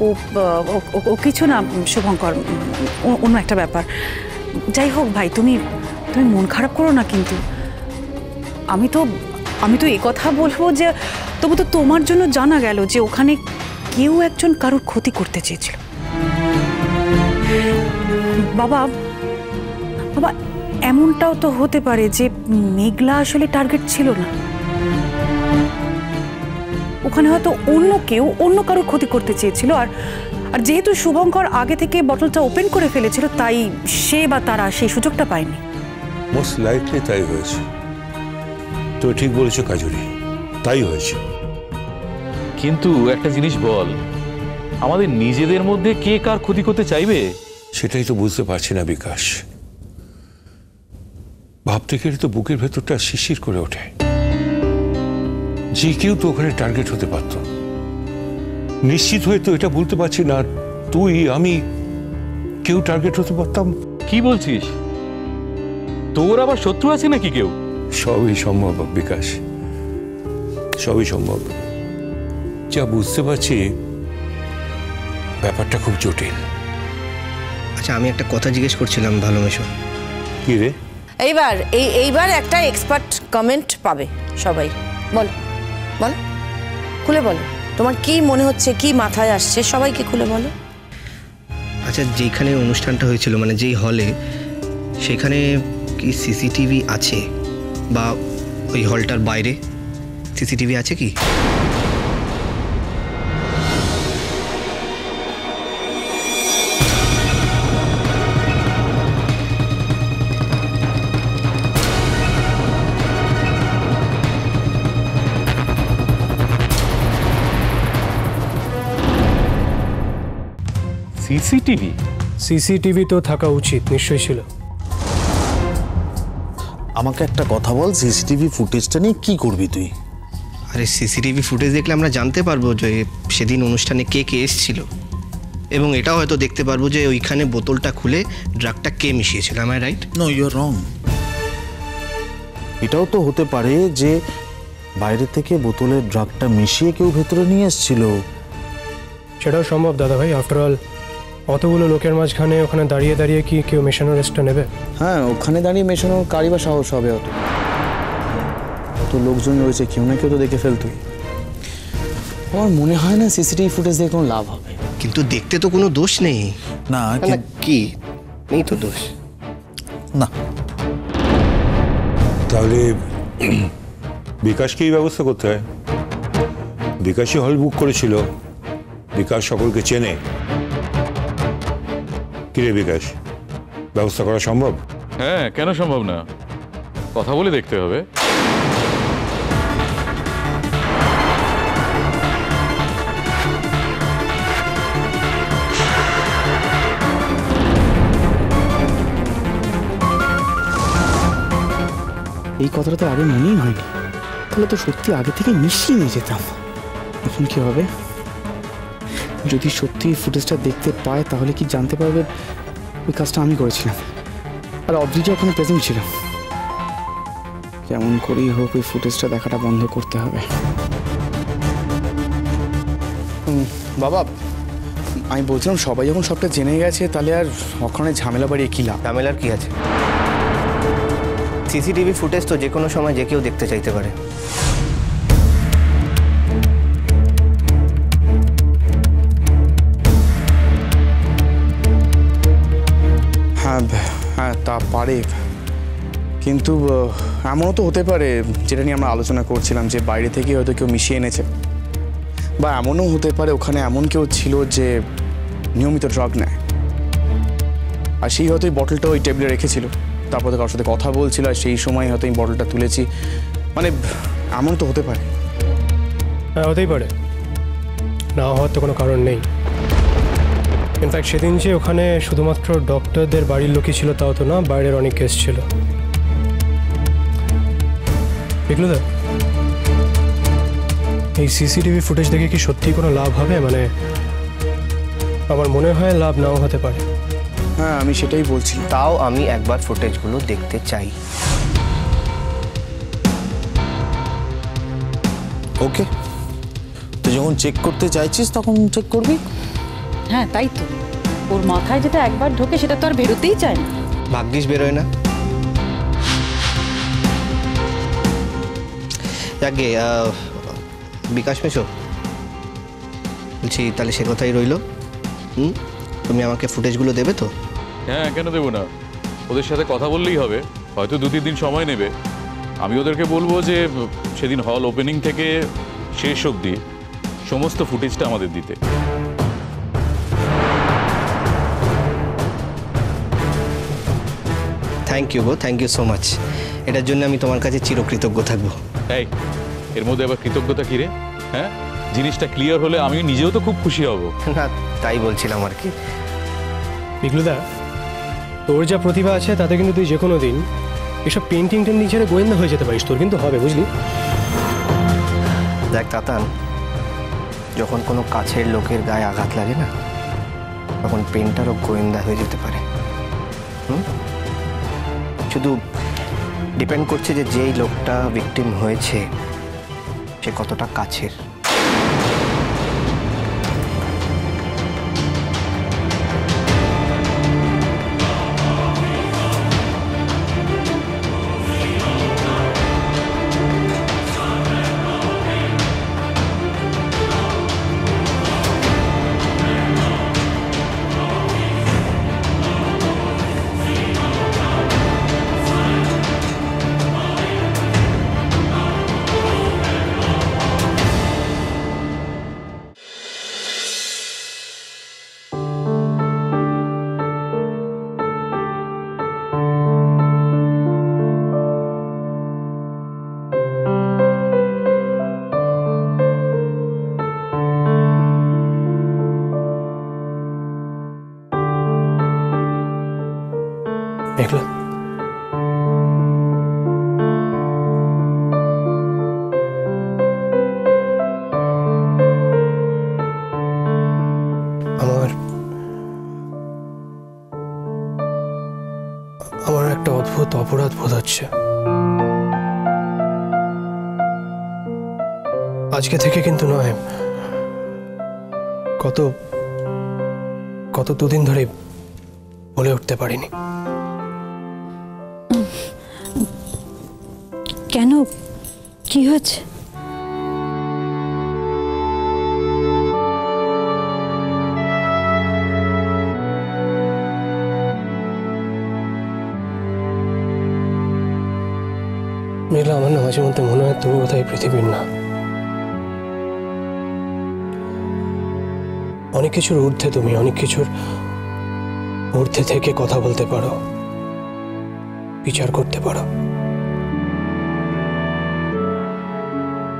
ও ও কিছু না শুভঙ্কর, অন্য একটা ব্যাপার। যাই হোক ভাই, তুমি মন খারাপ করো না। কিন্তু আমি তো এই কথা বলবো যে তবু তো তোমার জন্য জানা গেল যে ওখানে কেউ একজন কারোর ক্ষতি করতে চেয়েছিল। বাবা বাবা, এমনটাও তো হতে পারে যে মেঘলা আসলে টার্গেট ছিল না। ওখানে হয়তো অন্য কারোর ক্ষতি করতে চেয়েছিল। আর যেহেতু শুভঙ্কর আগে থেকে বটলটা ওপেন করে ফেলেছিল, তাই সে বা তারা সেই সুযোগটা পায়নি। মোস্ট লাইকলি তাই হয়েছে। তো ঠিক বলেছো কাজুরি, তাই হয়েছে। কিন্তু একটা জিনিস বল, আমাদের নিজেদের মধ্যে কে কার ক্ষতি করতে চাইবে? সেটাই তো বুঝতে পারছি না বিকাশ। ভাবতে গেলে তো বুকের ভেতরটা শিরশির করে ওঠে। যে কেউ তো ওখানে টার্গেট হতে পারত। নিশ্চিত হয়ে তো এটা বলতে পারছি না তুই আমি কেউ টার্গেট হতে পারতাম। কি বলছিস? তোর আবার শত্রু আছে নাকি কেউ? সবই সম্ভব বিকাশ, সবই সম্ভব। যা বুঝতে পারছি ব্যাপারটা খুব জটিল। আচ্ছা, আমি একটা কথা জিজ্ঞেস করছিলাম ভালোমেশো। কি রে? এইবার একটা এক্সপার্ট কমেন্ট পাবে সবাই। বল বল, খুলে বলো তোমার কি মনে হচ্ছে, কি মাথায় আসছে, সবাইকে খুলে বলো। আচ্ছা, যেখানে অনুষ্ঠানটা হয়েছিল মানে যেই হলে, সেখানে কি সিসিটিভি আছে? বা ওই হলটার বাইরে সিসিটিভি আছে কি? সিসিটিভি তো থাকা উচিত, নিশ্চয়ই ছিল। আমাকে একটা কথা বল, সিসিটিভি ফুটেজটা নিয়ে কি করবি তুই? আরে সিসিটিভি ফুটেজ দেখলে আমরা জানতে পারবো যে সেদিন অনুষ্ঠানে কে কে এসেছিল, এবং এটাও হয়তো দেখতে পারবো যে ওইখানে বোতলটা খুলে ড্রাগটা কে মিশিয়েছিল। am I right? No, you are wrong. এটাও তো হতে পারে যে বাইরে থেকে বোতলের ড্রাগটা মিশিয়ে কেউ ভেতরে নিয়ে এসেছিল। সেটাও সম্ভব দাদা ভাই। আফটার অল অতগুলো লোকের মাঝখানে ওখানে দাঁড়িয়ে দাঁড়িয়ে কি কেউ মেশানোর রেস্টটা নেবে? হ্যাঁ, ওখানে দাঁড়িয়ে মেশানোর কারই বা সাহস হবে? অত লোকজন রয়েছে, কেউ না কেউ তো দেখে ফেলতো। আমার মনে হয় না সিসিটিভি ফুটেজ দিয়ে কোনো লাভ হবে। কিন্তু দেখতে তো কোনো দোষ নেই। না কি নেই তো দোষ না। তাহলে বিকাশকেই ব্যবস্থা করতে হয়। বিকাশই হল বুক করেছিল, বিকাশ সকলকে চেনে। কিরে বিকাশ, ব্যবস্থা করা সম্ভব? হ্যাঁ, কেন সম্ভব না? কথা বলে দেখতে হবে। এই কথাটা তো আগে মনেই হয়নি। তাহলে তো সত্যি আগে থেকে মিশিয়ে নিয়ে যেতাম। এখন কি হবে? যদি সত্যি ফুটেজটা দেখতে পায় তাহলে কি জানতে পারবে ওই কাজটা আমি করেছিলাম? আর অদ্রিজা ওখানে প্রেজেন্ট ছিল। যেমন করেই হোক ওই ফুটেজটা দেখাটা বন্ধ করতে হবে। বাবা, আমি বলছিলাম সবাই যখন সবটা জেনে গেছে তাহলে আর ওখানে ঝামেলা বাড়িয়ে কি লাভ? ঝামেলার কি আছে? সিসিটিভি ফুটেজ তো যে কোনো সময় যে কেউ দেখতে চাইতে পারে। হ্যাঁ, তা পারে। কিন্তু এমনও তো হতে পারে, যেটা নিয়ে আমরা আলোচনা করছিলাম, যে বাইরে থেকে হয়তো কেউ মিশিয়ে এনেছে। বা এমনও হতে পারে ওখানে এমন কেউ ছিল যে নিয়মিত ড্রাগ নেয়, আর সেই হয়তো এই বটলটা ওই টেবিলে রেখেছিল। তারপরে কারোর সাথে কথা বলছিল, আর সেই সময় হয়তো এই বটলটা তুলেছি। মানে এমন তো হতে পারে। হ্যাঁ, হতেই পারে। না হওয়ার তো কোনো কারণ নেই। ইনফ্যাক্ট সেদিন যে ওখানে শুধুমাত্র ডক্টরদের বাড়ির লোকই ছিল তাও তো না, বাইরের অনেক কেস ছিল। বিক্লুদা, এই সিসিটিভি ফুটেজ দেখে কি সত্যি কোনো লাভ হবে? মানে আমার মনে হয় লাভ নাও হতে পারে। হ্যাঁ, আমি সেটাই বলছি। তাও আমি একবার ফুটেজগুলো দেখতে চাই। ওকে, তুই যখন চেক করতে চাইছিস তখন চেক করবি। হ্যাঁ তাই তো, ওর মাথায় যেটা একবার ঢোকে সেটা তো আর বেরোতেই চায় না। ভাগ্যিস বেরোয় না। যাকে বিকাশ মেশো বলছি, তাহলে সে কথাই রইল। তুমি আমাকে ফুটেজগুলো দেবে তো? হ্যাঁ, কেন দেবো না? ওদের সাথে কথা বললেই হবে, হয়তো 2-3 দিন সময় নেবে। আমি ওদেরকে বলবো যে সেদিন হল ওপেনিং থেকে শেষ অবধি সমস্ত ফুটেজটা আমাদের দিতে। থ্যাংক ইউ গো, থ্যাংক ইউ সো মাচ। এটার জন্য আমি তোমার কাছে চিরকৃতজ্ঞ থাকবো। এই, এর মধ্যে আবার কৃতজ্ঞতা কি রে? হ্যাঁ, জিনিসটা ক্লিয়ার হলে আমি নিজেও তো খুব খুশি হব। না, তাই বলছিলাম আর কি। পিকলুদা, তোর যা প্রতিভা আছে তাতে কিন্তু তুই যে কোনো দিন এসব পেন্টিং টেন্টিং ছেড়ে গোয়েন্দা হয়ে যেতে পারিস। তোর কিন্তু হবে, বুঝলি? দেখ তাতান, যখন কোনো কাছের লোকের গায়ে আঘাত লাগে না, তখন পেন্টারও গোয়েন্দা হয়ে যেতে পারে। শুধু ডিপেন্ড করছে যে যেই লোকটা ভিকটিম হয়েছে সে কতটা কাছের। মেঘলা, আমার একটা অদ্ভুত অপরাধ বোধ হচ্ছে। আজকে থেকে কিন্তু নয়, কত দুদিন ধরে বলে উঠতে পারিনি। কেন, কি হয়েছে? মেঘলা, আমার না মাঝে মধ্যে মনে হয় তুমি বোধহয় পৃথিবীর না। অনেক কিছুর ঊর্ধ্বে তুমি, অনেক কিছুর ঊর্ধ্বে থেকে কথা বলতে পারো, বিচার করতে পারো।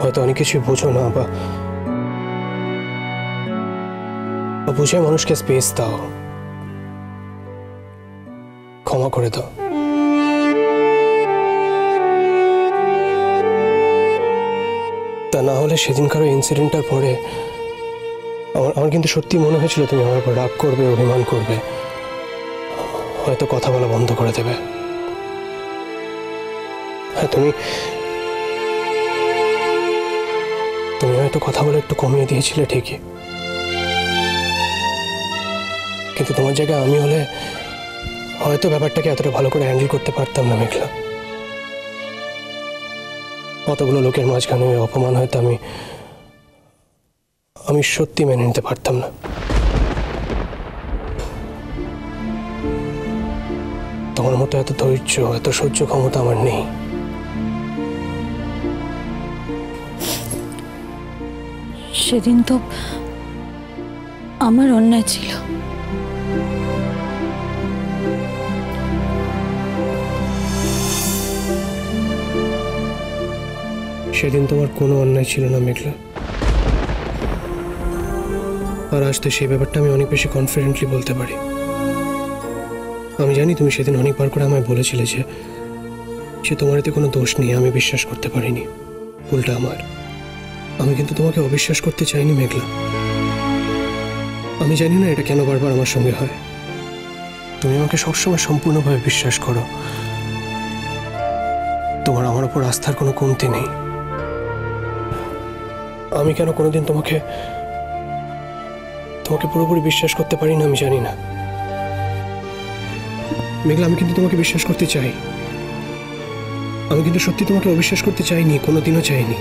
হয়তো অনেক কিছুই বোঝো না, বা বুঝে মানুষকে স্পেস দাও, ক্ষমা করে দাও। তা না হলে সেদিনকার ইনসিডেন্টটার পরে আমার কিন্তু সত্যি মনে হয়েছিল তুমি আমার উপর রাগ করবে, অভিমান করবে, হয়তো কথা বলা বন্ধ করে দেবে। হ্যাঁ, তুমি হয়তো কথা বলে একটু কমিয়ে দিয়েছিলে ঠিকই, কিন্তু তোমার জায়গায় আমি হলে হয়তো ব্যাপারটাকে এতটা ভালো করে হ্যান্ডেল করতে পারতাম না মেঘলা। কতগুলো লোকের মাঝখানে অপমান হয়তো আমি সত্যি মেনে নিতে পারতাম না। তোমার মতো এত ধৈর্য, এত সহ্য ক্ষমতা আমার নেই। সেদিন তো আমার অন্যায় ছিল। সেদিন তোমার কোনো অন্যায় ছিল না মেঘলা, আর আজ তো সেই ব্যাপারটা আমি অনেক বেশি কনফিডেন্টলি বলতে পারি। আমি জানি তুমি সেদিন অনেকবার করে আমায় বলেছিলে যে তোমার এতে কোনো দোষ নেই, আমি বিশ্বাস করতে পারিনি, উল্টা আমার। আমি কিন্তু তোমাকে অবিশ্বাস করতে চাইনি মেঘলা। আমি জানি না এটা কেন বারবার আমার সঙ্গে হয়। তুমি আমাকে সবসময় সম্পূর্ণভাবে বিশ্বাস করো, তোমার আমার উপর আস্থার কোনো কমতি নেই। আমি কেন কোনোদিন তোমাকে তোমাকে পুরোপুরি বিশ্বাস করতে পারি না, আমি জানি না। মেঘলা, আমি কিন্তু তোমাকে বিশ্বাস করতে চাই। আমি কিন্তু সত্যি তোমাকে অবিশ্বাস করতে চাইনি, কোনোদিনও চাইনি।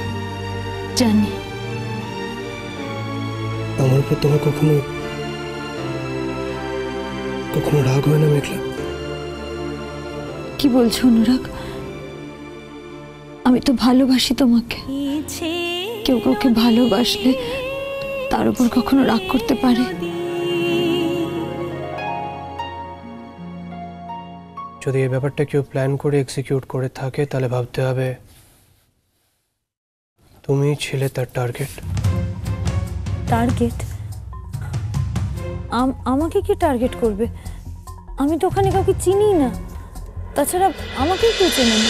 জানি। আমার উপর তোমার কখনো কখনো রাগ হয় না মেঘলা? কি বলছো অনুরাগ? আমি তো ভালোবাসি তোমাকে। কেউ কাউকে ভালোবাসলে তার উপর কখনো রাগ করতে পারে? যদি এই ব্যাপারটা কেউ প্ল্যান করে এক্সিকিউট করে থাকে তাহলে ভাবতে হবে তুমি ছিলে তার টার্গেট। টার্গেট? আমাকে কি টার্গেট করবে? আমি তো ওখানে কাউকে চিনি না, তাছাড়া আমাকেই কেউ চেনে না।